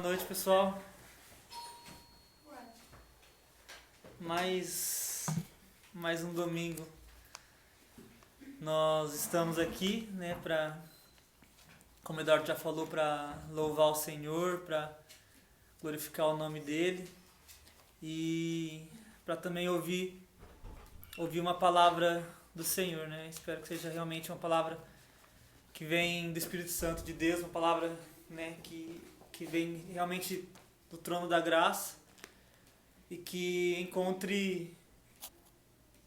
noite, pessoal. Mais um domingo. Nós estamos aqui, né, como o Eduardo já falou, para louvar o Senhor, para glorificar o nome dele e para também ouvir uma palavra do Senhor, né? Espero que seja realmente uma palavra que vem do Espírito Santo de Deus, uma palavra, né, que vem realmente do trono da graça e que encontre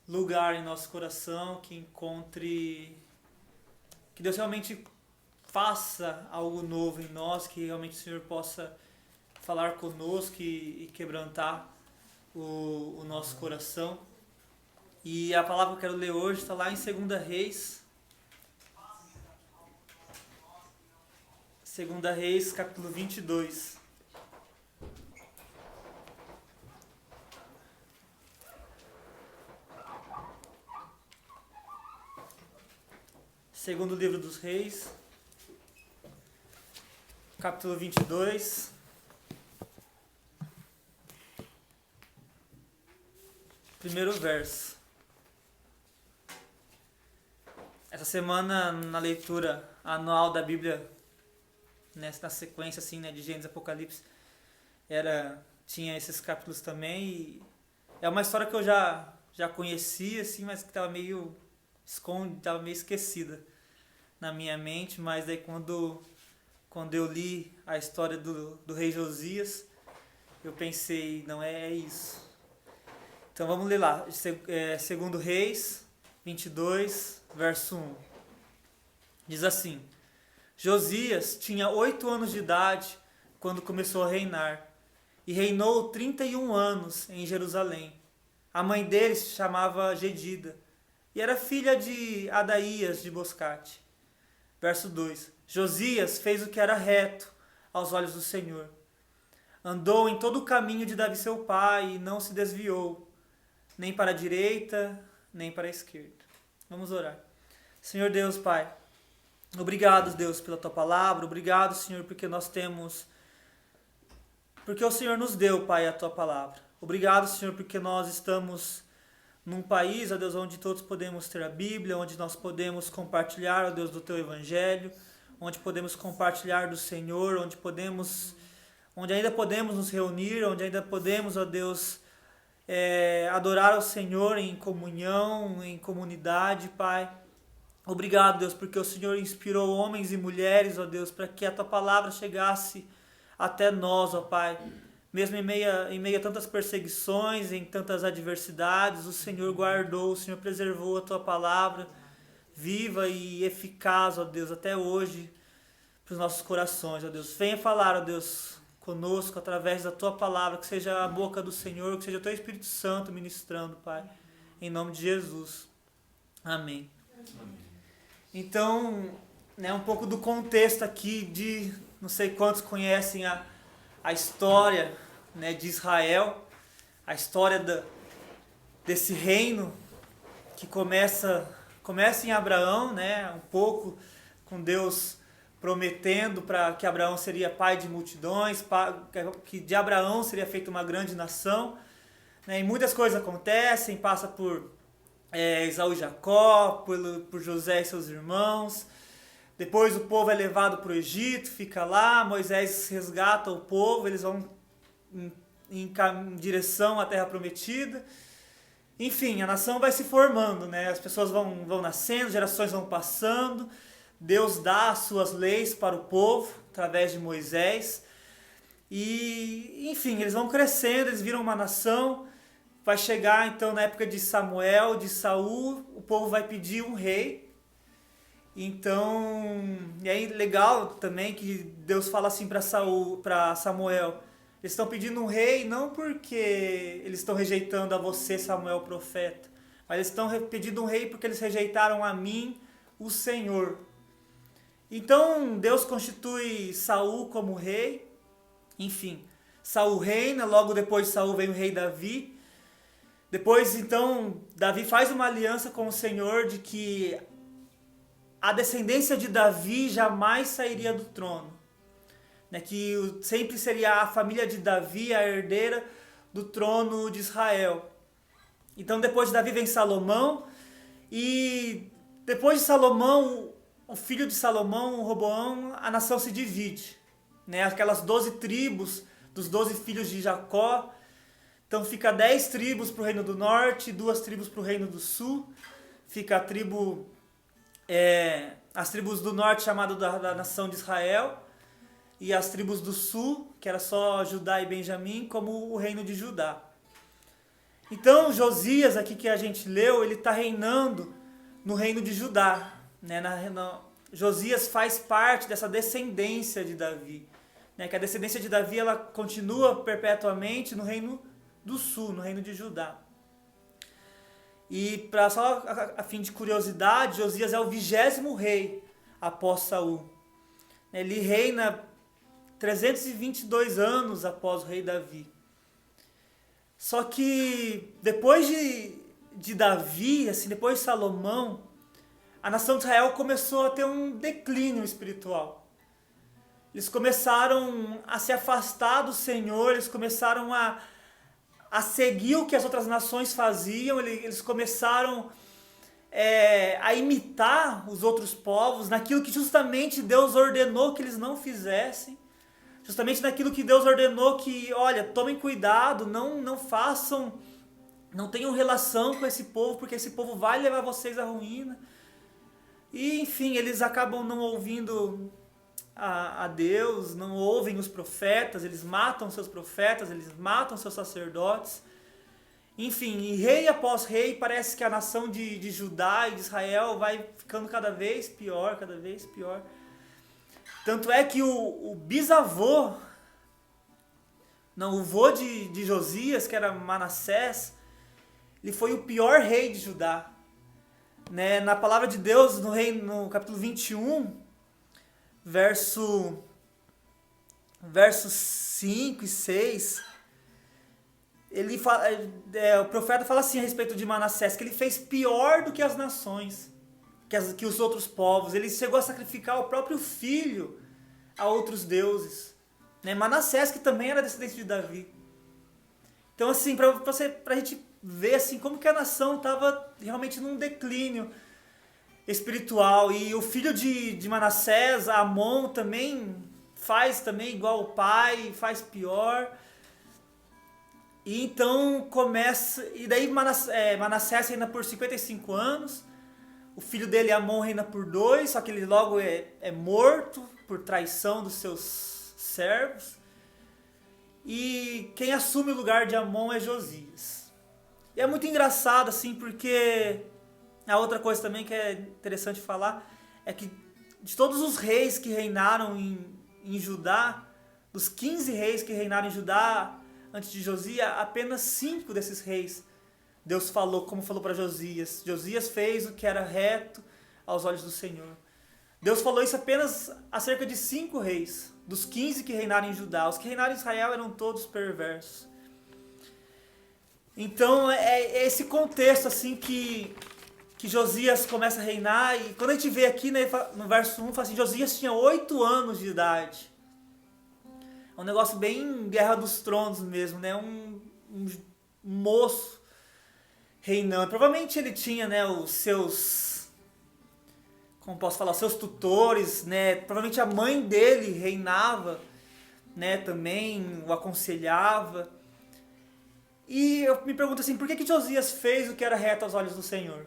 lugar em nosso coração, que Deus realmente faça algo novo em nós, que realmente o Senhor possa falar conosco e quebrantar o nosso coração. E a palavra que eu quero ler hoje está lá em 2 Reis. 2 Reis, capítulo 22. Segundo livro dos Reis, capítulo 22. Primeiro verso. Essa semana, na leitura anual da Bíblia, na sequência assim, né, de Gênesis e Apocalipse, tinha esses capítulos também. E é uma história que eu já conhecia, assim, mas que estava meio esquecida na minha mente. Mas daí quando eu li a história do rei Josias, eu pensei, não, é isso. Então vamos ler lá, 2 Reis 22, verso 1. Diz assim: Josias tinha 8 anos de idade quando começou a reinar, e reinou 31 anos em Jerusalém. A mãe dele se chamava Gedida, e era filha de Adaías de Boscate. Verso 2. Josias fez o que era reto aos olhos do Senhor. Andou em todo o caminho de Davi seu pai, e não se desviou, nem para a direita, nem para a esquerda. Vamos orar. Senhor Deus, Pai, obrigado, Deus, pela Tua palavra. Obrigado, Senhor, porque o Senhor nos deu, Pai, a Tua palavra. Obrigado, Senhor, porque nós estamos num país, ó Deus, onde todos podemos ter a Bíblia, onde nós podemos compartilhar, ó Deus, do Teu Evangelho, onde podemos compartilhar do Senhor, onde ainda podemos nos reunir, onde ainda podemos, ó Deus, adorar ao Senhor em comunhão, em comunidade, Pai. Obrigado, Deus, porque o Senhor inspirou homens e mulheres, ó Deus, para que a Tua palavra chegasse até nós, ó Pai. Mesmo em meio a tantas perseguições, em tantas adversidades, o Senhor guardou, o Senhor preservou a Tua palavra viva e eficaz, ó Deus, até hoje, para os nossos corações, ó Deus. Venha falar, ó Deus, conosco através da Tua palavra, que seja a boca do Senhor, que seja o Teu Espírito Santo ministrando, Pai, em nome de Jesus. Amém. Então, né, um pouco do contexto aqui de, não sei quantos conhecem a história, né, de Israel, a história desse reino que começa em Abraão, né, um pouco com Deus prometendo para que Abraão seria pai de multidões, que de Abraão seria feita uma grande nação, né, e muitas coisas acontecem, passa por Esaú e Jacó, por José e seus irmãos. Depois o povo é levado para o Egito, fica lá, Moisés resgata o povo, eles vão em direção à Terra Prometida. Enfim, a nação vai se formando, né? As pessoas vão nascendo, gerações vão passando, Deus dá as suas leis para o povo, através de Moisés. E, enfim, eles vão crescendo, eles viram uma nação. Vai chegar então na época de Samuel, de Saul, o povo vai pedir um rei. Então, e aí legal também que Deus fala assim para Samuel, eles estão pedindo um rei não porque eles estão rejeitando a você, Samuel, profeta, mas eles estão pedindo um rei porque eles rejeitaram a mim, o Senhor. Então Deus constitui Saul como rei. Enfim, Saul reina, logo depois de Saul vem o rei Davi. Depois, então, Davi faz uma aliança com o Senhor de que a descendência de Davi jamais sairia do trono. né, que sempre seria a família de Davi a herdeira do trono de Israel. Então depois de Davi vem Salomão, e depois de Salomão, o filho de Salomão, Roboão, a nação se divide, né? Aquelas 12 tribos dos 12 filhos de Jacó. Então fica 10 tribos para o reino do norte, 2 tribos para o reino do sul. Fica a tribo, as tribos do norte chamado da nação de Israel, e as tribos do sul, que era só Judá e Benjamim, como o reino de Judá. Então Josias, aqui que a gente leu, ele está reinando no reino de Judá, né? Josias faz parte dessa descendência de Davi, né? Que a descendência de Davi ela continua perpetuamente no reino do sul, no reino de Judá. E só a fim de curiosidade, Josias é o 20º rei após Saul. Ele reina 322 anos após o rei Davi. Só que depois de Davi, assim, depois de Salomão, a nação de Israel começou a ter um declínio espiritual. Eles começaram a se afastar do Senhor, eles começaram a seguir o que as outras nações faziam, eles começaram a imitar os outros povos naquilo que justamente Deus ordenou que eles não fizessem. Justamente naquilo que Deus ordenou que, olha, tomem cuidado, não façam, não tenham relação com esse povo, porque esse povo vai levar vocês à ruína. E, enfim, eles acabam não ouvindo a Deus, não ouvem os profetas, eles matam seus profetas, eles matam seus sacerdotes. Enfim, e rei após rei, parece que a nação de Judá e de Israel vai ficando cada vez pior, cada vez pior. Tanto é que o bisavô, não, o vô de Josias, que era Manassés, ele foi o pior rei de Judá. Né? Na palavra de Deus, no capítulo 21, versos 5 e 6, o profeta fala assim a respeito de Manassés, que ele fez pior do que as nações, que os outros povos. Ele chegou a sacrificar o próprio filho a outros deuses. Né? Manassés, que também era descendente de Davi. Então, assim, pra gente ver assim, como que a nação estava realmente num declínio espiritual. E o filho de Manassés, Amon, também faz também igual o pai, faz pior. E então começa... E daí Manassés reina por 55 anos. O filho dele, Amon, reina por 2, só que ele logo é morto por traição dos seus servos. E quem assume o lugar de Amon é Josias. E é muito engraçado, assim, porque a outra coisa também que é interessante falar é que de todos os reis que reinaram em Judá, dos 15 reis que reinaram em Judá antes de Josias, apenas 5 desses reis Deus falou, como falou para Josias. Josias fez o que era reto aos olhos do Senhor. Deus falou isso apenas acerca de 5 reis, dos 15 que reinaram em Judá. Os que reinaram em Israel eram todos perversos. Então é esse contexto assim que Josias começa a reinar. E quando a gente vê aqui, né, no verso 1, fala assim, Josias tinha 8 anos de idade. É um negócio bem Guerra dos Tronos mesmo, né? Um moço reinando. Provavelmente ele tinha, né, os seus, como posso falar, os seus tutores, né? Provavelmente a mãe dele reinava, né, também o aconselhava. E eu me pergunto assim, por que Josias fez o que era reto aos olhos do Senhor?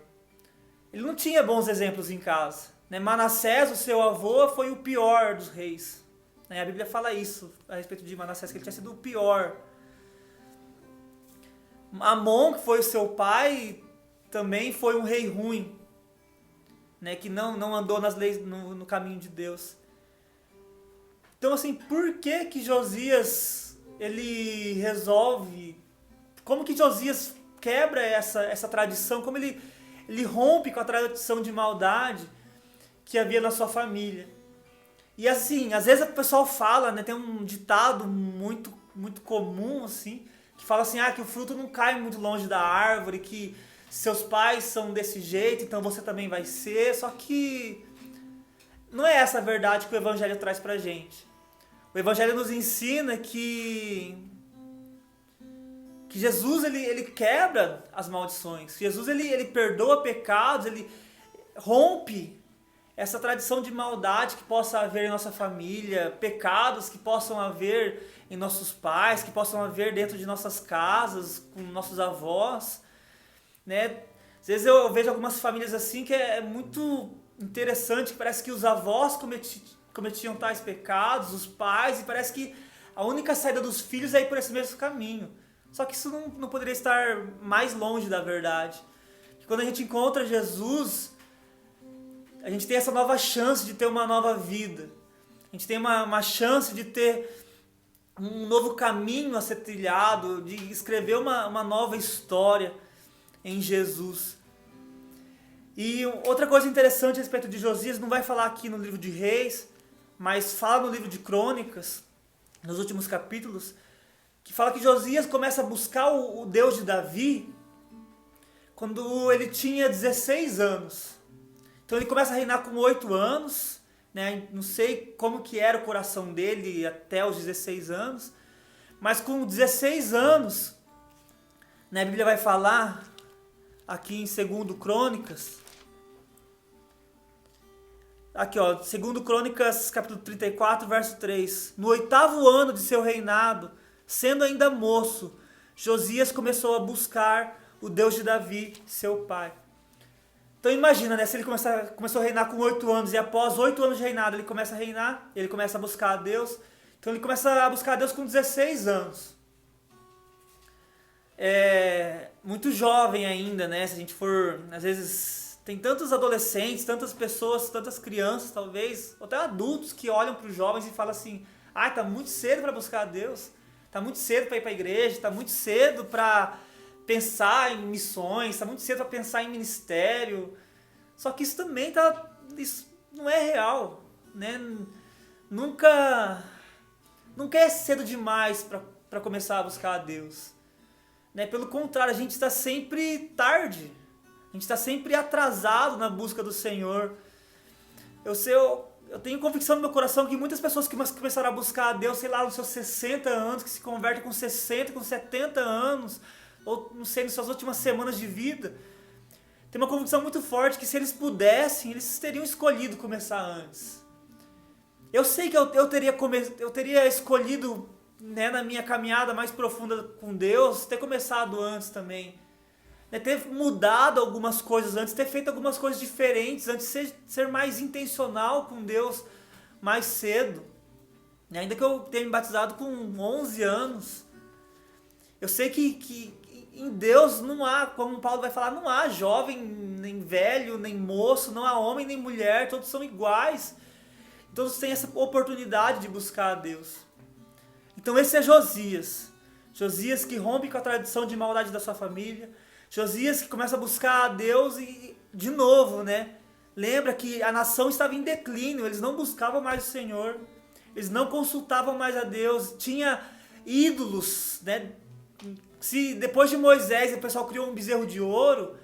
Ele não tinha bons exemplos em casa, né? Manassés, o seu avô, foi o pior dos reis. A Bíblia fala isso a respeito de Manassés, que ele tinha sido o pior. Amon, que foi o seu pai, também foi um rei ruim, né, que não andou nas leis, no caminho de Deus. Então, assim, por que Josias, ele resolve, como que Josias quebra essa tradição, como ele rompe com a tradição de maldade que havia na sua família? E assim, às vezes o pessoal fala, né, tem um ditado muito, muito comum, assim, que fala assim, que o fruto não cai muito longe da árvore, que seus pais são desse jeito, então você também vai ser. Só que não é essa a verdade que o Evangelho traz pra gente. O Evangelho nos ensina que Jesus ele quebra as maldições. Jesus ele perdoa pecados, ele rompe essa tradição de maldade que possa haver em nossa família, pecados que possam haver em nossos pais, que possam haver dentro de nossas casas, com nossos avós, né? Às vezes eu vejo algumas famílias assim que é muito interessante, que parece que os avós cometiam tais pecados, os pais, e parece que a única saída dos filhos é ir por esse mesmo caminho. Só que isso não poderia estar mais longe da verdade. Porque quando a gente encontra Jesus, a gente tem essa nova chance de ter uma nova vida. A gente tem uma chance de ter um novo caminho a ser trilhado, de escrever uma nova história em Jesus. E outra coisa interessante a respeito de Josias, não vai falar aqui no livro de Reis, mas fala no livro de Crônicas, nos últimos capítulos, que fala que Josias começa a buscar o Deus de Davi quando ele tinha 16 anos. Então ele começa a reinar com 8 anos, né? Não sei como que era o coração dele até os 16 anos, mas com 16 anos, né, a Bíblia vai falar aqui em 2 Crônicas, aqui ó, 2 Crônicas capítulo 34, verso 3. No 8º ano de seu reinado, sendo ainda moço, Josias começou a buscar o Deus de Davi, seu pai. Então imagina, né, se ele começou a reinar com 8 anos e após 8 anos de reinado ele começa a reinar, ele começa a buscar a Deus. Então ele começa a buscar a Deus com 16 anos. Muito jovem ainda, né? Se a gente for, às vezes, tem tantos adolescentes, tantas pessoas, tantas crianças talvez, ou até adultos que olham para os jovens e falam assim, tá muito cedo para buscar a Deus, tá muito cedo para ir para a igreja, tá muito cedo para pensar em missões, tá muito cedo para pensar em ministério. Só que isso também isso não é real, né? Nunca é cedo demais para começar a buscar a Deus. Né? Pelo contrário, a gente está sempre tarde. A gente está sempre atrasado na busca do Senhor. Eu tenho convicção no meu coração que muitas pessoas que começaram a buscar a Deus, sei lá, nos seus 60 anos, que se convertem com 60, com 70 anos, ou não sei, nas suas últimas semanas de vida, tem uma convicção muito forte que se eles pudessem, eles teriam escolhido começar antes. Eu sei que eu teria escolhido, né, na minha caminhada mais profunda com Deus, ter começado antes também. Né, ter mudado algumas coisas antes, ter feito algumas coisas diferentes antes, ser mais intencional com Deus mais cedo. Ainda que eu tenha me batizado com 11 anos, eu sei que em Deus não há, como Paulo vai falar, não há jovem, nem velho, nem moço, não há homem nem mulher, todos são iguais. Todos têm essa oportunidade de buscar a Deus. Então esse é Josias. Josias que rompe com a tradição de maldade da sua família. Josias que começa a buscar a Deus e, de novo, né? Lembra que a nação estava em declínio, eles não buscavam mais o Senhor. Eles não consultavam mais a Deus. Tinha ídolos, né? Se depois de Moisés o pessoal criou um bezerro de ouro,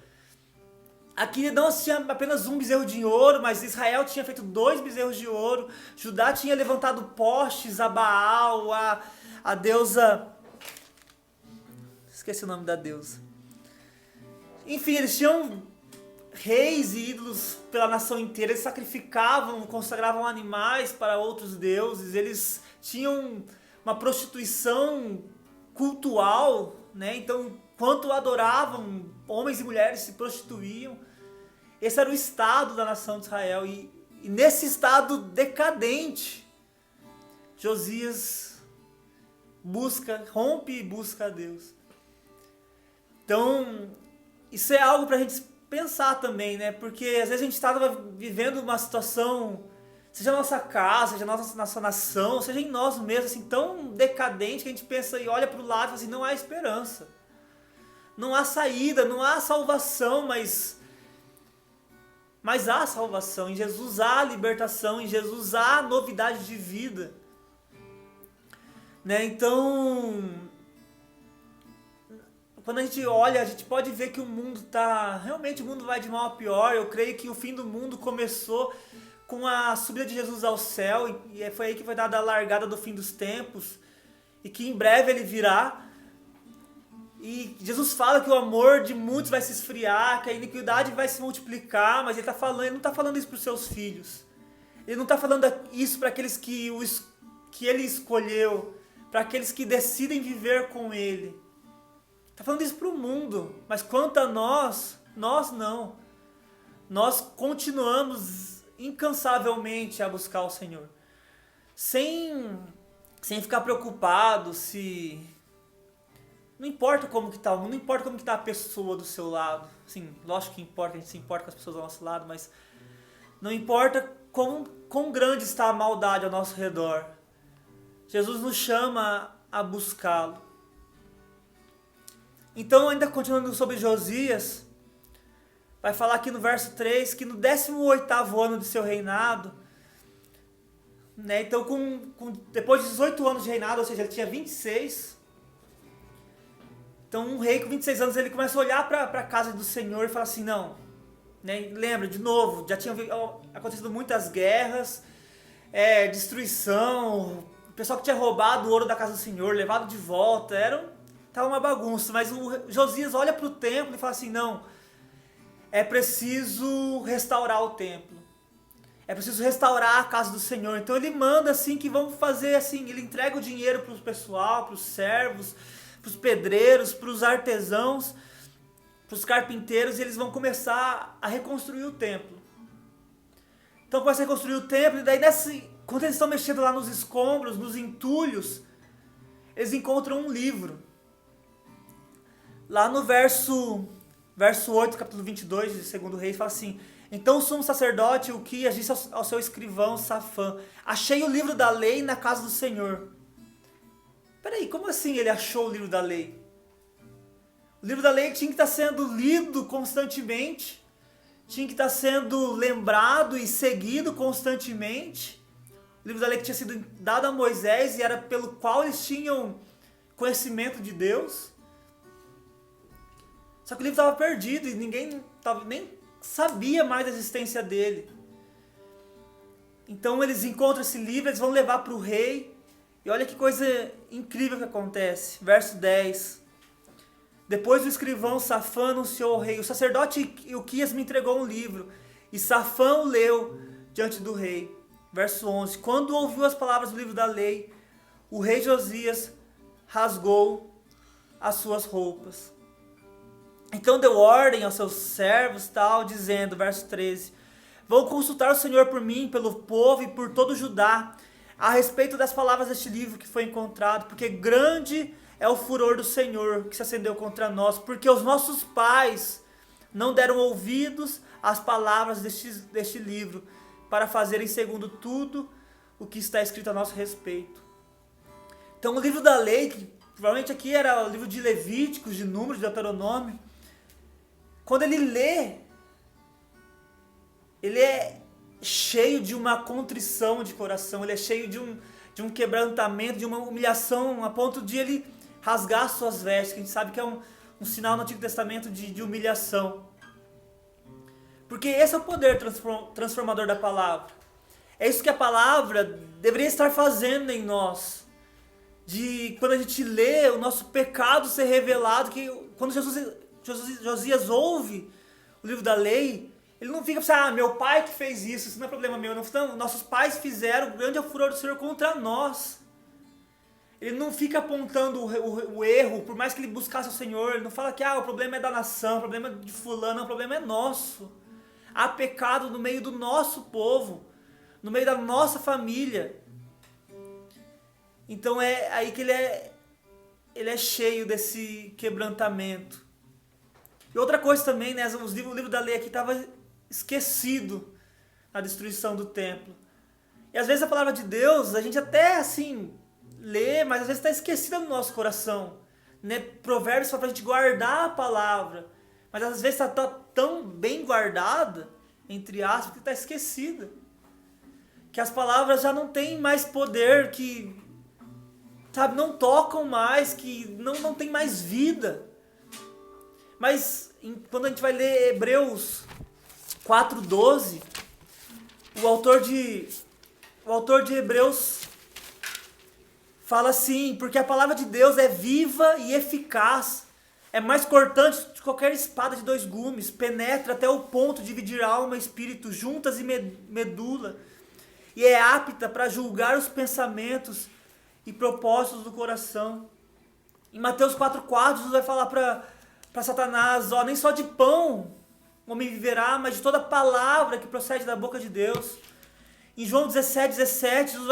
aqui não tinha apenas um bezerro de ouro, mas Israel tinha feito 2 bezerros de ouro. Judá tinha levantado postes a Baal, a deusa... Esqueci o nome da deusa. Enfim, eles tinham reis e ídolos pela nação inteira. Eles sacrificavam, consagravam animais para outros deuses. Eles tinham uma prostituição cultual, né? Então, enquanto adoravam, homens e mulheres se prostituíam. Esse era o estado da nação de Israel. E nesse estado decadente, Josias rompe e busca a Deus. Então, isso é algo pra gente pensar também, né? Porque às vezes a gente estava vivendo uma situação, seja na nossa casa, seja na nossa nação, seja em nós mesmos, assim, tão decadente que a gente pensa e olha pro lado e fala assim, não há esperança. Não há saída, não há salvação, mas há salvação. Em Jesus há libertação, em Jesus há novidade de vida. Né? Então, quando a gente olha, a gente pode ver que o mundo realmente o mundo vai de mal a pior. Eu creio que o fim do mundo começou com a subida de Jesus ao céu, e foi aí que foi dada a largada do fim dos tempos, e que em breve ele virá. E Jesus fala que o amor de muitos vai se esfriar, que a iniquidade vai se multiplicar, mas ele não está falando isso para os seus filhos. Ele não está falando isso para aqueles que ele escolheu, para aqueles que decidem viver com ele. Está falando isso para o mundo, mas quanto a nós não. Nós continuamos incansavelmente a buscar o Senhor, sem ficar preocupado se... Não importa como que tá o mundo, não importa como que tá a pessoa do seu lado. Sim, lógico que importa, a gente se importa com as pessoas do nosso lado, mas não importa quão grande está a maldade ao nosso redor. Jesus nos chama a buscá-lo. Então, ainda continuando sobre Josias, vai falar aqui no verso 3 que no 18º ano de seu reinado, né, então depois de 18 anos de reinado, ou seja, ele tinha 26. Então um rei com 26 anos ele começa a olhar para a casa do Senhor e fala assim, não, né, lembra, de novo, já tinham acontecido muitas guerras, destruição, o pessoal que tinha roubado o ouro da casa do Senhor, levado de volta, estava uma bagunça, mas o Josias olha para o templo e fala assim, não, é preciso restaurar o templo, é preciso restaurar a casa do Senhor. Então ele manda assim que vão fazer assim, ele entrega o dinheiro para o pessoal, para os servos, para os pedreiros, para os artesãos, para os carpinteiros, e eles vão começar a reconstruir o templo. Então começa a reconstruir o templo, e daí quando eles estão mexendo lá nos escombros, nos entulhos, eles encontram um livro. Lá no verso 8, capítulo 22 de 2 Reis, fala assim, então o sumo sacerdote Hilquias disse ao seu escrivão Safã, achei o livro da lei na casa do Senhor. Peraí, como assim ele achou o livro da lei? O livro da lei tinha que estar sendo lido constantemente, tinha que estar sendo lembrado e seguido constantemente. O livro da lei que tinha sido dado a Moisés e era pelo qual eles tinham conhecimento de Deus. Só que o livro estava perdido e ninguém nem sabia mais da existência dele. Então eles encontram esse livro, eles vão levar para o rei. E olha que coisa incrível que acontece. Verso 10. Depois o escrivão Safã anunciou ao rei, o sacerdote Hilquias me entregou um livro. E Safã o leu diante do rei. Verso 11. Quando ouviu as palavras do livro da lei, o rei Josias rasgou as suas roupas. Então deu ordem aos seus servos, dizendo, verso 13, vão consultar o Senhor por mim, pelo povo e por todo Judá, a respeito das palavras deste livro que foi encontrado, porque grande é o furor do Senhor que se acendeu contra nós, porque os nossos pais não deram ouvidos às palavras deste livro, para fazerem segundo tudo o que está escrito a nosso respeito. Então o livro da lei, que provavelmente aqui era o livro de Levíticos, de Números, de Deuteronômio, quando ele lê, ele é cheio de uma contrição de coração, ele é cheio de um quebrantamento, de uma humilhação, a ponto de ele rasgar suas vestes, que a gente sabe que é um sinal no Antigo Testamento de humilhação. Porque esse é o poder transformador da palavra. É isso que a palavra deveria estar fazendo em nós. De quando a gente lê o nosso pecado ser revelado, que quando Josias ouve o livro da lei, ele não fica pensando, meu pai que fez isso não é problema meu. Não, nossos pais fizeram, grande é o furor do Senhor contra nós. Ele não fica apontando o erro, por mais que ele buscasse o Senhor, ele não fala que o problema é da nação, o problema é de fulano, não, o problema é nosso. Há pecado no meio do nosso povo, no meio da nossa família. Então é aí que ele é cheio desse quebrantamento. E outra coisa também, né, o livro da lei aqui estava esquecido na destruição do templo. E às vezes a palavra de Deus, a gente até assim lê, mas às vezes está esquecida no nosso coração. Né? Provérbios fala para a gente guardar a palavra, mas às vezes está tão bem guardada, entre aspas, que está esquecida. Que as palavras já não têm mais poder, que não tocam mais, que não tem mais vida. Mas quando a gente vai ler Hebreus 4:12, O autor de Hebreus fala assim, porque a palavra de Deus é viva e eficaz, é mais cortante que qualquer espada de 2 gumes, penetra até o ponto de dividir alma e espírito, juntas e medula, e é apta para julgar os pensamentos e propósitos do coração. Em Mateus 4,4, Jesus vai falar para Satanás, nem só de pão o homem viverá, mas de toda palavra que procede da boca de Deus. Em João 17, Jesus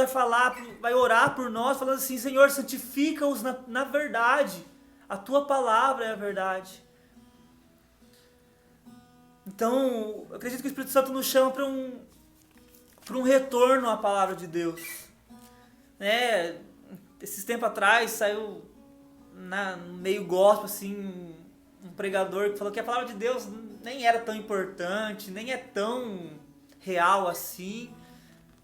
vai orar por nós, falando assim, Senhor, santifica-os na verdade. A tua palavra é a verdade. Então, eu acredito que o Espírito Santo nos chama para um retorno à palavra de Deus. Esses tempos atrás saiu no meio gospel assim, um pregador que falou que a palavra de Deus nem era tão importante, nem é tão real assim.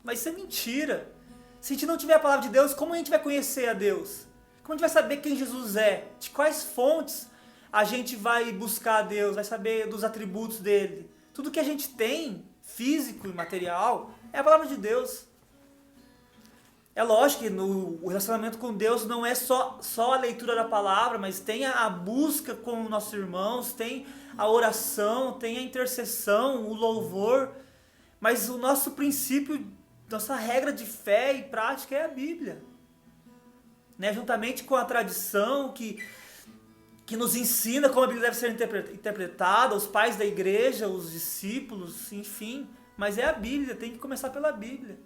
Mas isso é mentira. Se a gente não tiver a palavra de Deus, como a gente vai conhecer a Deus? Como a gente vai saber quem Jesus é? De quais fontes a gente vai buscar a Deus? Vai saber dos atributos dele? Tudo que a gente tem, físico e material, é a palavra de Deus. É lógico que o relacionamento com Deus não é só a leitura da palavra, mas tem a busca com nossos irmãos, tem a oração, tem a intercessão, o louvor. Mas o nosso princípio, nossa regra de fé e prática é a Bíblia. Juntamente com a tradição que nos ensina como a Bíblia deve ser interpretada, os pais da igreja, os discípulos, enfim. Mas é a Bíblia, tem que começar pela Bíblia.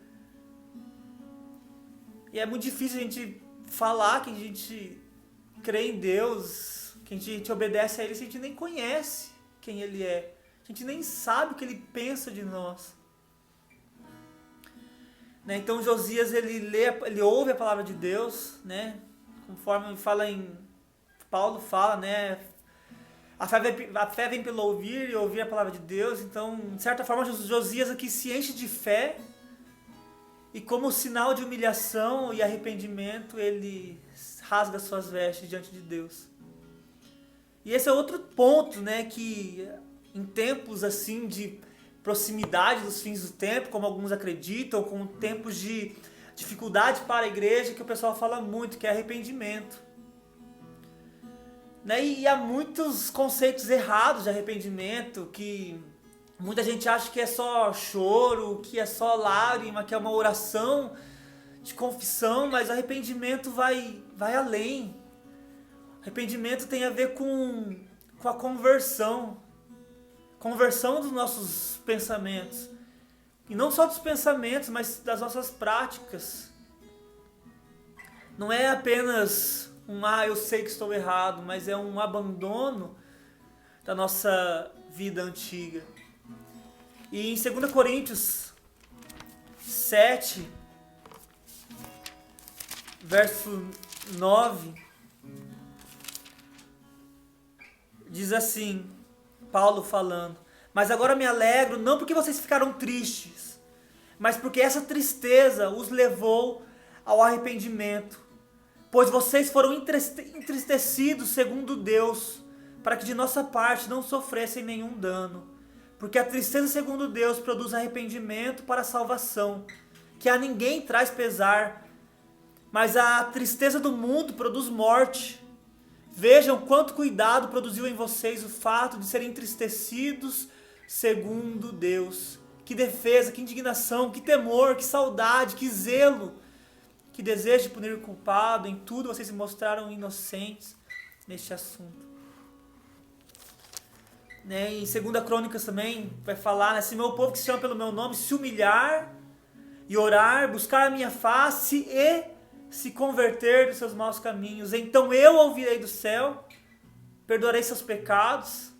E é muito difícil a gente falar que a gente crê em Deus, que a gente obedece a Ele, se a gente nem conhece quem Ele é. A gente nem sabe o que Ele pensa de nós. Então Josias, ele ouve a palavra de Deus, conforme Paulo fala, a fé vem pelo ouvir e ouvir a palavra de Deus. Então, de certa forma, Josias aqui se enche de fé e como sinal de humilhação e arrependimento, ele rasga suas vestes diante de Deus. E esse é outro ponto, que em tempos assim de proximidade dos fins do tempo, como alguns acreditam, com tempos de dificuldade para a igreja, que o pessoal fala muito, que é arrependimento. E há muitos conceitos errados de arrependimento, que muita gente acha que é só choro, que é só lágrima, que é uma oração de confissão, mas arrependimento vai além. Arrependimento tem a ver com a conversão dos nossos pensamentos. E não só dos pensamentos, mas das nossas práticas. Não é apenas eu sei que estou errado, mas é um abandono da nossa vida antiga. E em 2 Coríntios 7, verso 9, diz assim, Paulo falando, mas agora me alegro, não porque vocês ficaram tristes, mas porque essa tristeza os levou ao arrependimento, pois vocês foram entristecidos segundo Deus, para que de nossa parte não sofressem nenhum dano. Porque a tristeza segundo Deus produz arrependimento para a salvação, que a ninguém traz pesar, mas a tristeza do mundo produz morte. Vejam quanto cuidado produziu em vocês o fato de serem entristecidos segundo Deus. Que defesa, que indignação, que temor, que saudade, que zelo, que desejo de punir o culpado. Em tudo vocês se mostraram inocentes neste assunto. Em 2 Crônicas também vai falar, se meu povo que se chama pelo meu nome se humilhar e orar, buscar a minha face e se converter dos seus maus caminhos, então eu ouvirei do céu, perdoarei seus pecados.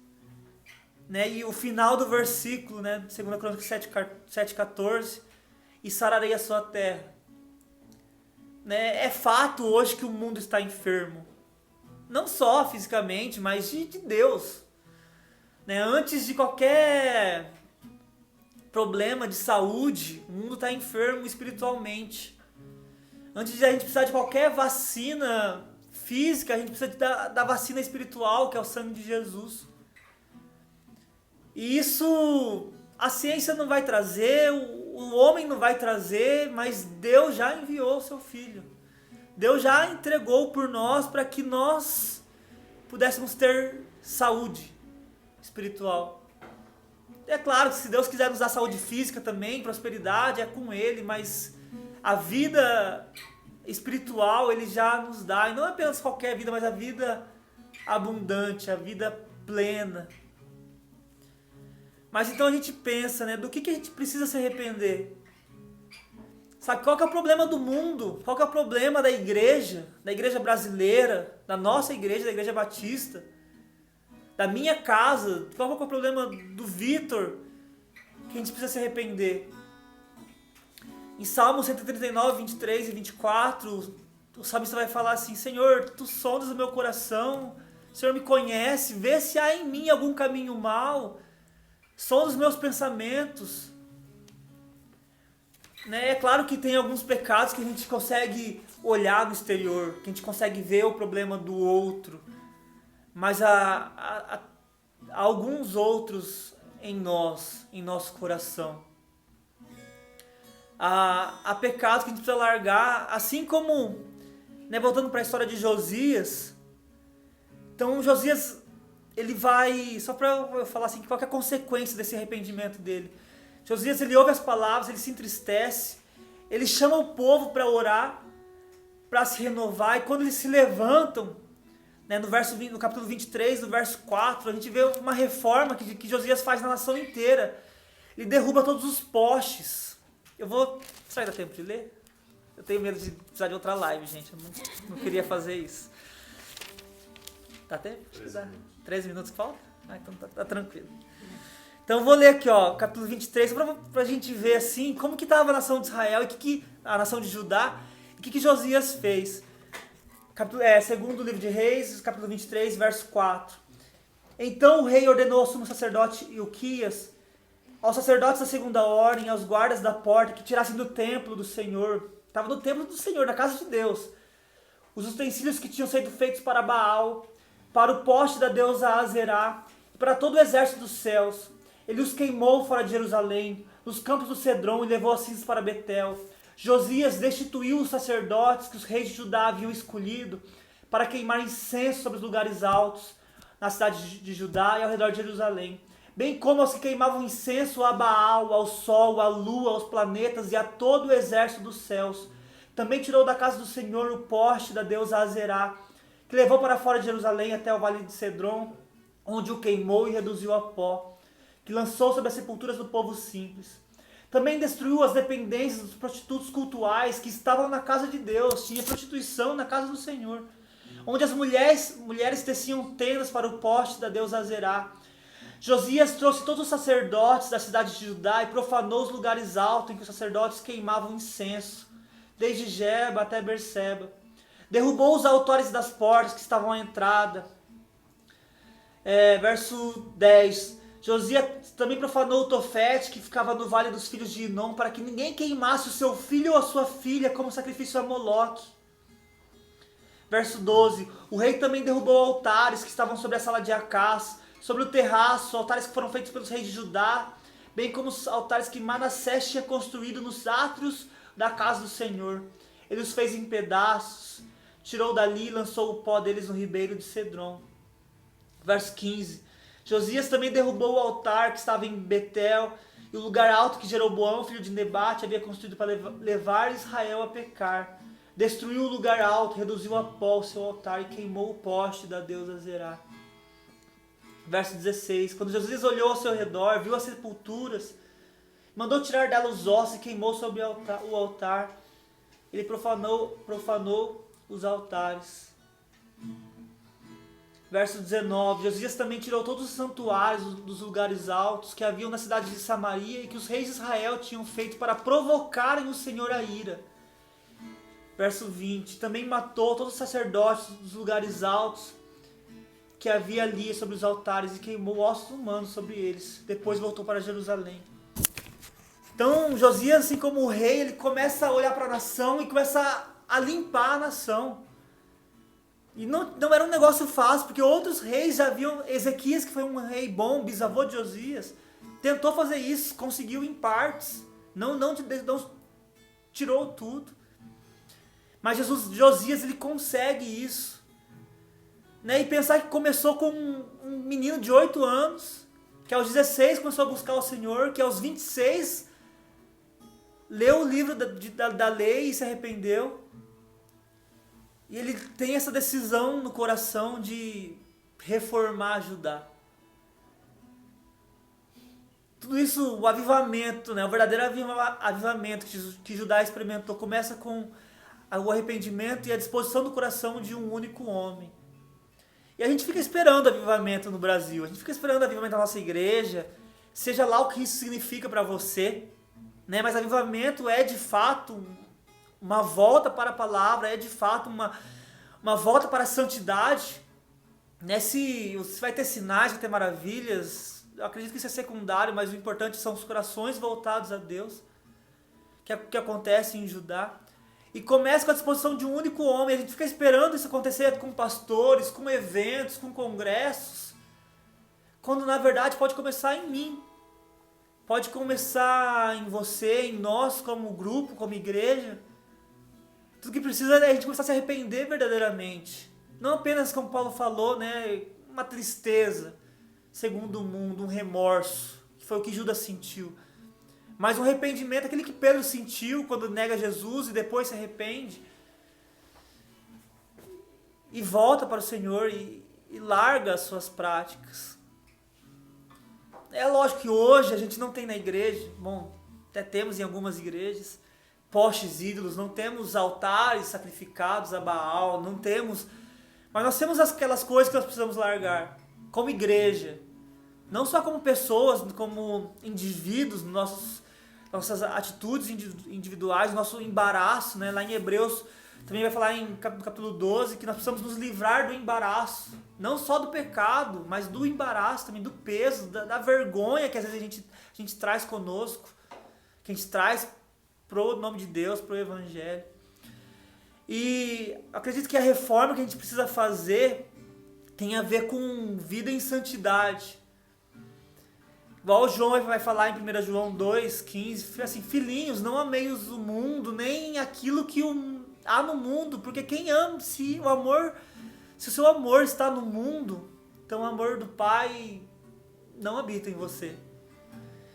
E o final do versículo, 2 Crônicas 7,14, e sararei a sua terra. É fato hoje que o mundo está enfermo, não só fisicamente, mas de Deus. Antes de qualquer problema de saúde, o mundo está enfermo espiritualmente. Antes de a gente precisar de qualquer vacina física, a gente precisa da vacina espiritual, que é o sangue de Jesus. E isso a ciência não vai trazer, o homem não vai trazer, mas Deus já enviou o seu Filho. Deus já entregou por nós para que nós pudéssemos ter saúde espiritual. É claro que se Deus quiser nos dar saúde física também, prosperidade, é com Ele, mas a vida espiritual Ele já nos dá, e não apenas qualquer vida, mas a vida abundante, a vida plena. Mas então a gente pensa, né, do que a gente precisa se arrepender? Sabe, qual que é o problema do mundo? Qual que é o problema da igreja brasileira, da nossa igreja, da igreja batista, da minha casa? Qual que é o problema do Vitor que a gente precisa se arrepender? Em Salmos 139, 23 e 24, o salmista vai falar assim: Senhor, tu sondas o meu coração, o Senhor me conhece, vê se há em mim algum caminho mau, sonda os meus pensamentos. Né? É claro que tem alguns pecados que a gente consegue olhar no exterior, que a gente consegue ver o problema do outro, mas há alguns outros em nós, em nosso coração. Há pecados que a gente precisa largar, assim como, né, voltando para a história de Josias. Então Josias, ele vai, só para eu falar assim, qual que é a consequência desse arrependimento dele. Josias, ele ouve as palavras, ele se entristece, ele chama o povo para orar, para se renovar, e quando eles se levantam, né, no capítulo 23, no verso 4, a gente vê uma reforma que Josias faz na nação inteira. Ele derruba todos os postes. Eu vou... Será que dá tempo de ler? Eu tenho medo de precisar de outra live, gente. Eu não queria fazer isso. Dá tempo? 13 minutos que falta? Então tá tranquilo. Então eu vou ler aqui, ó, capítulo 23, pra gente ver assim, como que estava a nação de Israel, e a nação de Judá, e o que Josias fez. Segundo livro de Reis, capítulo 23, verso 4. Então o rei ordenou ao sumo sacerdote Ilquias, aos sacerdotes da segunda ordem, aos guardas da porta, que tirassem do templo do Senhor, estava no templo do Senhor, na casa de Deus, os utensílios que tinham sido feitos para Baal, para o poste da deusa Azerá, e para todo o exército dos céus. Ele os queimou fora de Jerusalém, nos campos do Cedron, e levou as cinzas para Betel. Josias destituiu os sacerdotes que os reis de Judá haviam escolhido para queimar incenso sobre os lugares altos, na cidade de Judá e ao redor de Jerusalém, bem como aos que queimavam incenso a Baal, ao sol, à lua, aos planetas e a todo o exército dos céus. Também tirou da casa do Senhor o poste da deusa Azerá, que levou para fora de Jerusalém até o vale de Cedron, onde o queimou e reduziu a pó, que lançou sobre as sepulturas do povo simples. Também destruiu as dependências dos prostitutos cultuais que estavam na casa de Deus. Tinha prostituição na casa do Senhor, onde as mulheres teciam tendas para o poste da deusa Azerá. Josias trouxe todos os sacerdotes da cidade de Judá e profanou os lugares altos em que os sacerdotes queimavam incenso, desde Geba até Berseba. Derrubou os altares das portas que estavam à entrada. Verso 10. Josias também profanou o Tofete, que ficava no vale dos filhos de Inom, para que ninguém queimasse o seu filho ou a sua filha como sacrifício a Moloque. Verso 12. O rei também derrubou altares que estavam sobre a sala de Acás, sobre o terraço, altares que foram feitos pelos reis de Judá, bem como os altares que Manassés tinha construído nos átrios da casa do Senhor. Ele os fez em pedaços, tirou dali e lançou o pó deles no ribeiro de Cedron. Verso 15. Josias também derrubou o altar que estava em Betel e o lugar alto que Jeroboão, filho de Nebate, havia construído para levar Israel a pecar. Destruiu o lugar alto, reduziu a pó o seu altar e queimou o poste da deusa Azerá. Verso 16. Quando Josias olhou ao seu redor, viu as sepulturas, mandou tirar dela os ossos e queimou sobre o altar. Ele profanou os altares. Verso 19. Josias também tirou todos os santuários dos lugares altos que haviam na cidade de Samaria e que os reis de Israel tinham feito para provocarem o Senhor a ira. Verso 20. Também matou todos os sacerdotes dos lugares altos que havia ali sobre os altares e queimou ossos humanos sobre eles. Depois voltou para Jerusalém. Então Josias, assim como o rei, ele começa a olhar para a nação e começa a limpar a nação. E não era um negócio fácil, porque outros reis já haviam... Ezequias, que foi um rei bom, bisavô de Josias, tentou fazer isso, conseguiu em partes, não tirou tudo. Mas Josias, ele consegue isso. Né? E pensar que começou com um menino de 8 anos, que aos 16 começou a buscar o Senhor, que aos 26 leu o livro da lei e se arrependeu. E ele tem essa decisão no coração de reformar Judá. Tudo isso, o avivamento, né? O verdadeiro avivamento que Judá experimentou começa com o arrependimento e a disposição do coração de um único homem. E a gente fica esperando avivamento no Brasil, a gente fica esperando avivamento na nossa igreja, seja lá o que isso significa para você, né? Mas avivamento é de fato uma volta para a palavra, é de fato uma volta para a santidade, né? Se vai ter sinais, vai ter maravilhas, eu acredito que isso é secundário, mas o importante são os corações voltados a Deus, que acontece em Judá. E começa com a disposição de um único homem. A gente fica esperando isso acontecer com pastores, com eventos, com congressos, quando na verdade pode começar em mim. Pode começar em você, em nós como grupo, como igreja. Tudo que precisa é a gente começar a se arrepender verdadeiramente. Não apenas, como Paulo falou, né, uma tristeza, segundo o mundo, um remorso, que foi o que Judas sentiu. Mas um arrependimento, aquele que Pedro sentiu quando nega Jesus e depois se arrepende. E volta para o Senhor e larga as suas práticas. É lógico que hoje a gente não tem na igreja, bom, até temos em algumas igrejas, postes ídolos, não temos altares sacrificados a Baal, não temos... Mas nós temos aquelas coisas que nós precisamos largar, como igreja. Não só como pessoas, como indivíduos, nossas atitudes individuais, nosso embaraço, né? Lá em Hebreus também vai falar no capítulo 12 que nós precisamos nos livrar do embaraço, não só do pecado, mas do embaraço também, do peso, da vergonha que às vezes a gente traz conosco, que a gente traz pro nome de Deus, pro Evangelho. E acredito que a reforma que a gente precisa fazer tem a ver com vida em santidade. Igual o João vai falar em 1 João 2,15, assim, filhinhos, não ameis o mundo, nem aquilo que há no mundo, porque quem ama, se o seu amor está no mundo, então o amor do Pai não habita em você.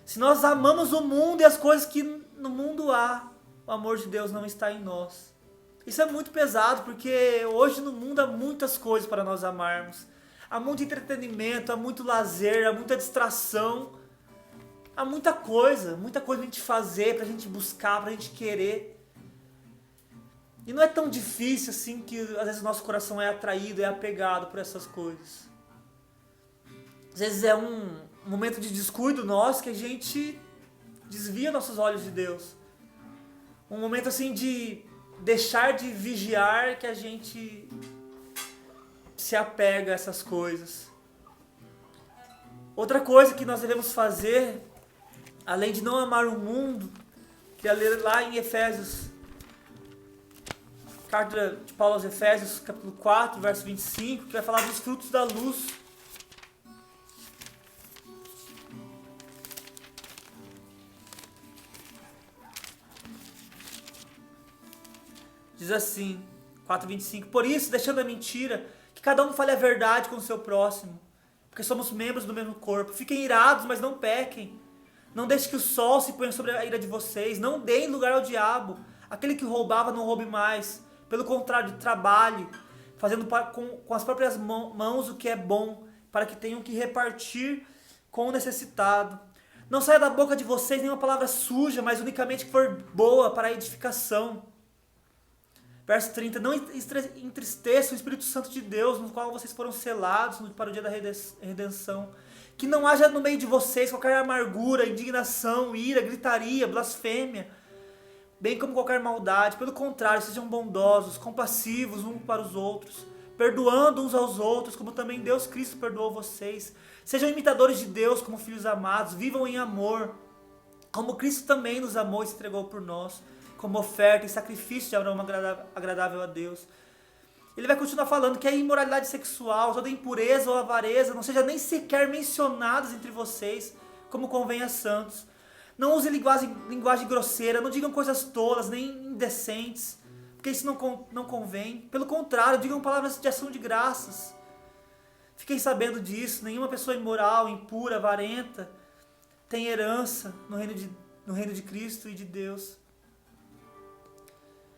Se nós amamos o mundo e as coisas que no mundo há, o amor de Deus não está em nós. Isso é muito pesado, porque hoje no mundo há muitas coisas para nós amarmos. Há muito entretenimento, há muito lazer, há muita distração. Há muita coisa pra gente fazer, pra gente buscar, pra gente querer. E não é tão difícil assim que às vezes o nosso coração é atraído, é apegado por essas coisas. Às vezes é um momento de descuido nosso que a gente desvia nossos olhos de Deus. Um momento assim de deixar de vigiar que a gente se apega a essas coisas. Outra coisa que nós devemos fazer, além de não amar o mundo, queria ler lá em Efésios, carta de Paulo aos Efésios, capítulo 4, verso 25, que vai falar dos frutos da luz. Diz assim, 4:25, por isso, deixando a mentira, que cada um fale a verdade com o seu próximo, porque somos membros do mesmo corpo. Fiquem irados, mas não pequem. Não deixe que o sol se ponha sobre a ira de vocês. Não deem lugar ao diabo. Aquele que roubava, não roube mais. Pelo contrário, trabalhe, fazendo com as próprias mãos o que é bom, para que tenham que repartir com o necessitado. Não saia da boca de vocês nenhuma palavra suja, mas unicamente que for boa para a edificação. Verso 30, não entristeça o Espírito Santo de Deus, no qual vocês foram selados para o dia da redenção. Que não haja no meio de vocês qualquer amargura, indignação, ira, gritaria, blasfêmia, bem como qualquer maldade. Pelo contrário, sejam bondosos, compassivos uns para os outros, perdoando uns aos outros, como também Deus Cristo perdoou vocês. Sejam imitadores de Deus como filhos amados, vivam em amor, como Cristo também nos amou e se entregou por nós, como oferta e sacrifício de aroma agradável a Deus. Ele vai continuar falando que a imoralidade sexual, toda impureza ou avareza não seja nem sequer mencionadas entre vocês, como convém a santos. Não use linguagem grosseira, não digam coisas tolas, nem indecentes, porque isso não convém. Pelo contrário, digam palavras de ação de graças. Fiquem sabendo disso, nenhuma pessoa imoral, impura, avarenta, tem herança no reino de Cristo e de Deus.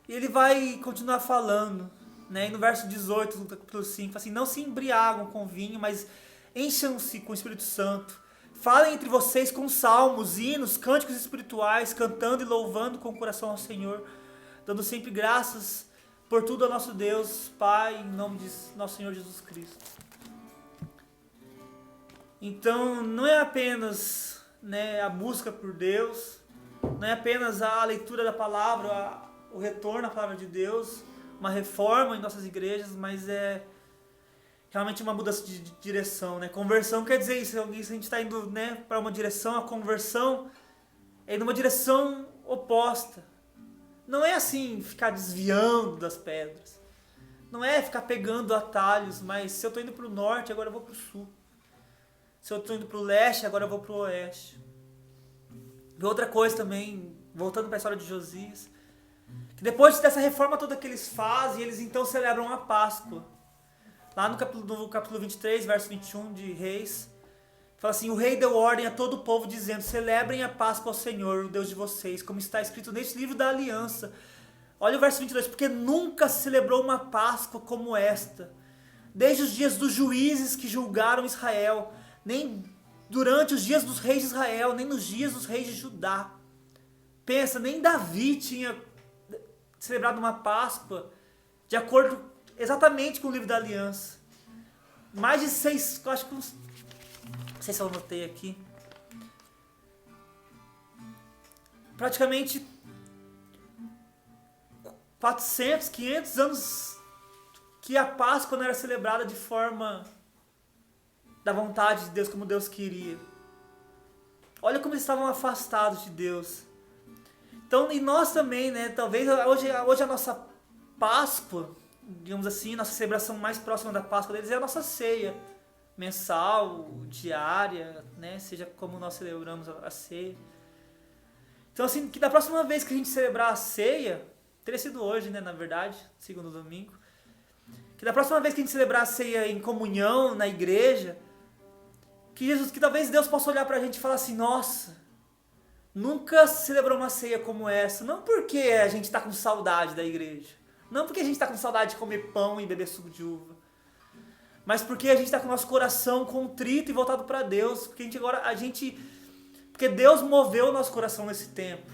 E ele vai continuar falando, né? E no verso 18 do capítulo 5, assim, não se embriagam com vinho, mas encham-se com o Espírito Santo. Falem entre vocês com salmos, hinos, cânticos espirituais, cantando e louvando com o coração ao Senhor, dando sempre graças por tudo ao nosso Deus, Pai, em nome de nosso Senhor Jesus Cristo. Então, não é apenas, né, a busca por Deus, não é apenas a leitura da palavra, o retorno à palavra de Deus, uma reforma em nossas igrejas, mas é realmente uma mudança de direção, né? Conversão quer dizer isso, se a gente está indo, né, para uma direção, a conversão é numa direção oposta. Não é assim ficar desviando das pedras, não é ficar pegando atalhos, mas se eu estou indo para o norte, agora eu vou para o sul. Se eu estou indo para o leste, agora eu vou para o oeste. E outra coisa também, voltando para a história de Josias, que depois dessa reforma toda que eles fazem, eles então celebram a Páscoa. Lá no capítulo 23, verso 21 de Reis, fala assim: o rei deu ordem a todo o povo dizendo: celebrem a Páscoa ao Senhor, o Deus de vocês, como está escrito neste livro da aliança. Olha o verso 22, porque nunca se celebrou uma Páscoa como esta, desde os dias dos juízes que julgaram Israel, nem durante os dias dos reis de Israel, nem nos dias dos reis de Judá. Pensa, nem Davi tinha celebrado uma Páscoa de acordo exatamente com o livro da aliança. Mais de 6, acho que uns, não sei se eu anotei aqui, praticamente 400, 500 anos que a Páscoa não era celebrada de forma da vontade de Deus, como Deus queria. Olha como eles estavam afastados de Deus. Então, e nós também, né? Talvez hoje a nossa Páscoa, digamos assim, nossa celebração mais próxima da Páscoa deles é a nossa ceia mensal, diária, né? Seja como nós celebramos a ceia. Então, assim, que da próxima vez que a gente celebrar a ceia, teria sido hoje, né? Na verdade, segundo domingo. Que da próxima vez que a gente celebrar a ceia em comunhão, na igreja, que talvez Deus possa olhar pra gente e falar assim: nossa, nunca celebrou uma ceia como essa. Não porque a gente está com saudade da igreja, não porque a gente está com saudade de comer pão e beber suco de uva, mas porque a gente está com o nosso coração contrito e voltado para Deus, porque porque Deus moveu o nosso coração nesse tempo,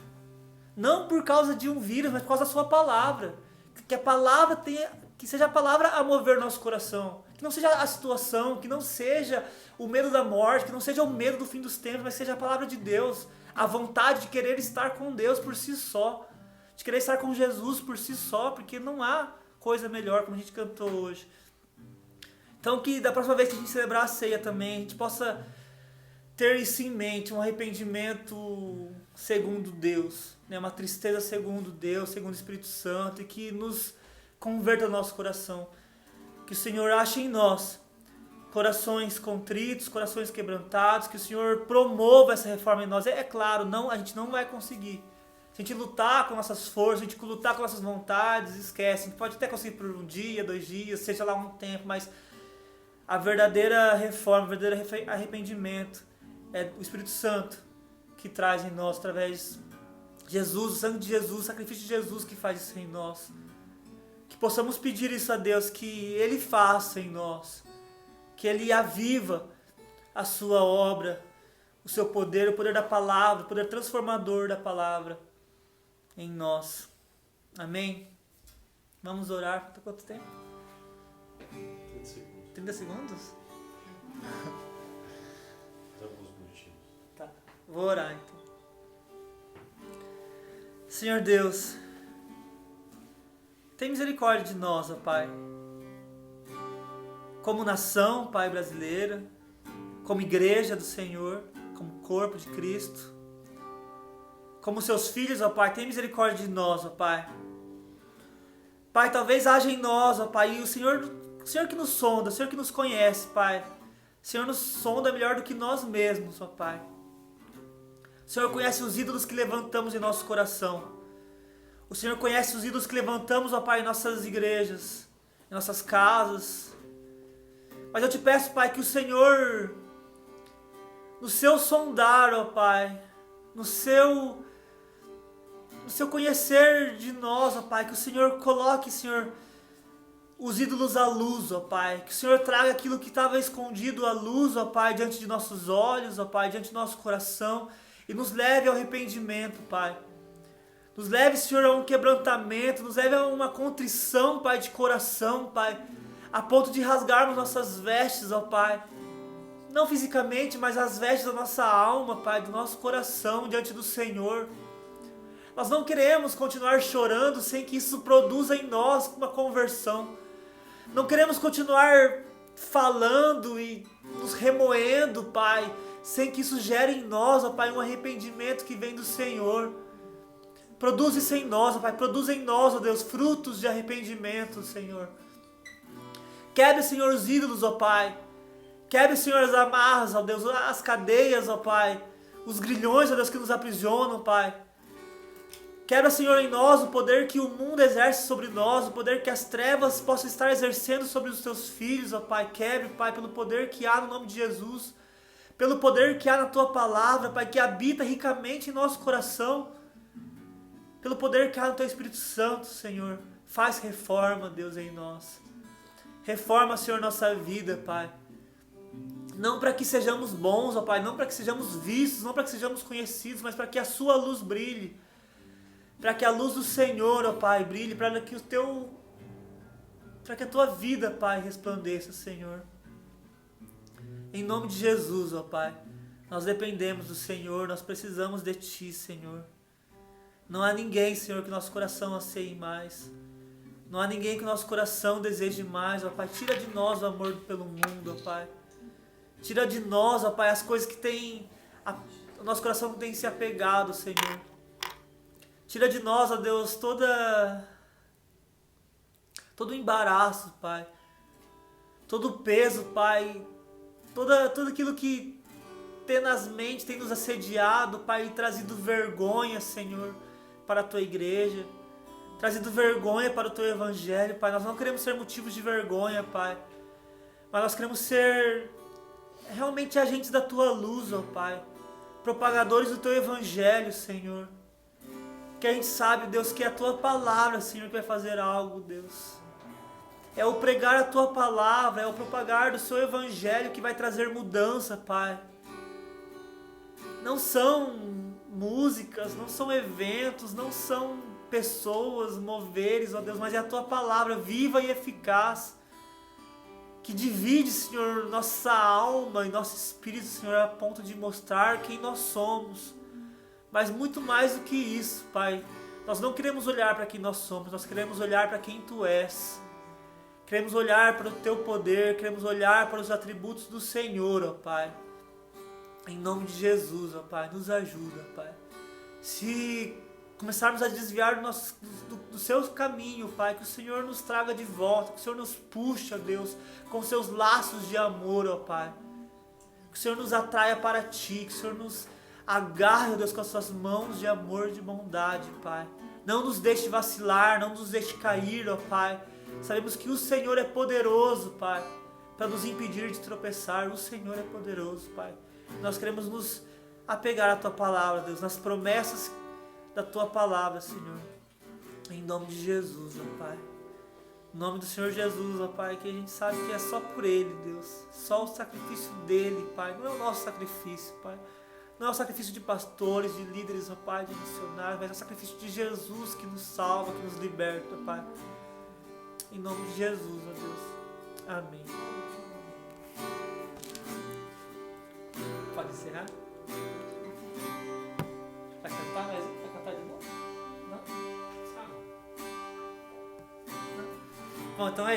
não por causa de um vírus, mas por causa da sua palavra, que seja a palavra a mover o nosso coração, que não seja a situação, que não seja o medo da morte, que não seja o medo do fim dos tempos, mas seja a palavra de Deus, a vontade de querer estar com Deus por si só, de querer estar com Jesus por si só, porque não há coisa melhor, como a gente cantou hoje. Então, que da próxima vez que a gente celebrar a ceia também, a gente possa ter isso em mente, um arrependimento segundo Deus, né? Uma tristeza segundo Deus, segundo o Espírito Santo, e que nos converta o nosso coração. Que o Senhor ache em nós corações contritos, corações quebrantados, que o Senhor promova essa reforma em nós. É claro, a gente não vai conseguir. Se a gente lutar com nossas forças, a gente lutar com nossas vontades, esquece. A gente pode até conseguir por um dia, 2 dias, seja lá um tempo, mas a verdadeira reforma, o verdadeiro arrependimento é o Espírito Santo que traz em nós, através de Jesus, o sangue de Jesus, o sacrifício de Jesus que faz isso em nós. Que possamos pedir isso a Deus, que Ele faça em nós, que Ele aviva a sua obra, o seu poder, o poder da palavra, o poder transformador da palavra em nós. Amém? Vamos orar. Tá quanto tempo? 30 segundos? Alguns minutinhos. Tá, vou orar então. Senhor Deus, tem misericórdia de nós, ó Pai. Como nação, Pai, brasileira, como igreja do Senhor, como corpo de Cristo, como seus filhos, ó Pai, tem misericórdia de nós, ó Pai. Pai, talvez haja em nós, ó Pai, e o Senhor que nos sonda, o Senhor que nos conhece, Pai. O Senhor nos sonda melhor do que nós mesmos, ó Pai. O Senhor conhece os ídolos que levantamos em nosso coração. O Senhor conhece os ídolos que levantamos, ó Pai, em nossas igrejas, em nossas casas. Mas eu te peço, Pai, que o Senhor, no seu sondar, ó Pai, no seu conhecer de nós, ó Pai, que o Senhor coloque, Senhor, os ídolos à luz, ó Pai. Que o Senhor traga aquilo que estava escondido à luz, ó Pai, diante de nossos olhos, ó Pai, diante do nosso coração. E nos leve ao arrependimento, Pai. Nos leve, Senhor, a um quebrantamento, nos leve a uma contrição, Pai, de coração, Pai. A ponto de rasgarmos nossas vestes, ó Pai. Não fisicamente, mas as vestes da nossa alma, Pai, do nosso coração diante do Senhor. Nós não queremos continuar chorando sem que isso produza em nós uma conversão. Não queremos continuar falando e nos remoendo, Pai, sem que isso gere em nós, ó Pai, um arrependimento que vem do Senhor. Produz isso em nós, ó Pai, produz em nós, ó Deus, frutos de arrependimento, Senhor. Quebre, Senhor, os ídolos, ó Pai. Quebre, Senhor, as amarras, ó Deus, as cadeias, ó Pai. Os grilhões, ó Deus, que nos aprisionam, Pai. Quebra, Senhor, em nós o poder que o mundo exerce sobre nós, o poder que as trevas possam estar exercendo sobre os teus filhos, ó Pai. Quebre, Pai, pelo poder que há no nome de Jesus, pelo poder que há na Tua Palavra, Pai, que habita ricamente em nosso coração, pelo poder que há no Teu Espírito Santo, Senhor. Faz reforma, Deus, em nós. Reforma, Senhor, nossa vida, Pai. Não para que sejamos bons, ó Pai, não para que sejamos vistos, não para que sejamos conhecidos, mas para que a Sua luz brilhe. Para que a luz do Senhor, ó Pai, brilhe, para que a Tua vida, Pai, resplandeça, Senhor. Em nome de Jesus, ó Pai, nós dependemos do Senhor, nós precisamos de Ti, Senhor. Não há ninguém, Senhor, que nosso coração anseie mais. Não há ninguém que nosso coração deseje mais, ó Pai. Tira de nós o amor pelo mundo, ó Pai. Tira de nós, ó Pai, as coisas que o nosso coração não tem se apegado, Senhor. Tira de nós, ó Deus, todo o embaraço, Pai. Todo o peso, Pai. Tudo aquilo que tenazmente tem nos assediado, Pai, e trazido vergonha, Senhor, para a Tua igreja. Trazido vergonha para o Teu Evangelho, Pai. Nós não queremos ser motivos de vergonha, Pai. Mas nós queremos ser realmente agentes da Tua luz, ó Pai. Propagadores do Teu Evangelho, Senhor. Que a gente sabe, Deus, que é a Tua Palavra, Senhor, que vai fazer algo, Deus. É o pregar a Tua Palavra, é o propagar do Seu Evangelho que vai trazer mudança, Pai. Não são músicas, não são eventos, não são pessoas, moveres, ó Deus, mas é a Tua Palavra viva e eficaz, que divide, Senhor, nossa alma e nosso espírito, Senhor, a ponto de mostrar quem nós somos. Mas muito mais do que isso, Pai, nós não queremos olhar para quem nós somos, nós queremos olhar para quem Tu és. Queremos olhar para o Teu poder, queremos olhar para os atributos do Senhor, ó Pai. Em nome de Jesus, ó Pai, nos ajuda, Pai. Se começarmos a desviar do Seu caminho, Pai, que o Senhor nos traga de volta, que o Senhor nos puxe, ó Deus, com Seus laços de amor, ó Pai. Que o Senhor nos atraia para Ti, que o Senhor nos agarre, ó Deus, com as Suas mãos de amor e de bondade, Pai. Não nos deixe vacilar, não nos deixe cair, ó Pai. Sabemos que o Senhor é poderoso, Pai, para nos impedir de tropeçar. O Senhor é poderoso, Pai. Nós queremos nos apegar à Tua Palavra, Deus, nas promessas da Tua Palavra, Senhor. Em nome de Jesus, ó Pai. Em nome do Senhor Jesus, ó Pai, que a gente sabe que é só por Ele, Deus. Só o sacrifício dEle, Pai. Não é o nosso sacrifício, Pai. Não é o sacrifício de pastores, de líderes, ó Pai, de missionários, mas é o sacrifício de Jesus que nos salva, que nos liberta, Pai. Em nome de Jesus, ó Deus. Amém. Pode encerrar? Vai cantar, mas vai cantar de novo? Não? Não? Bom, então é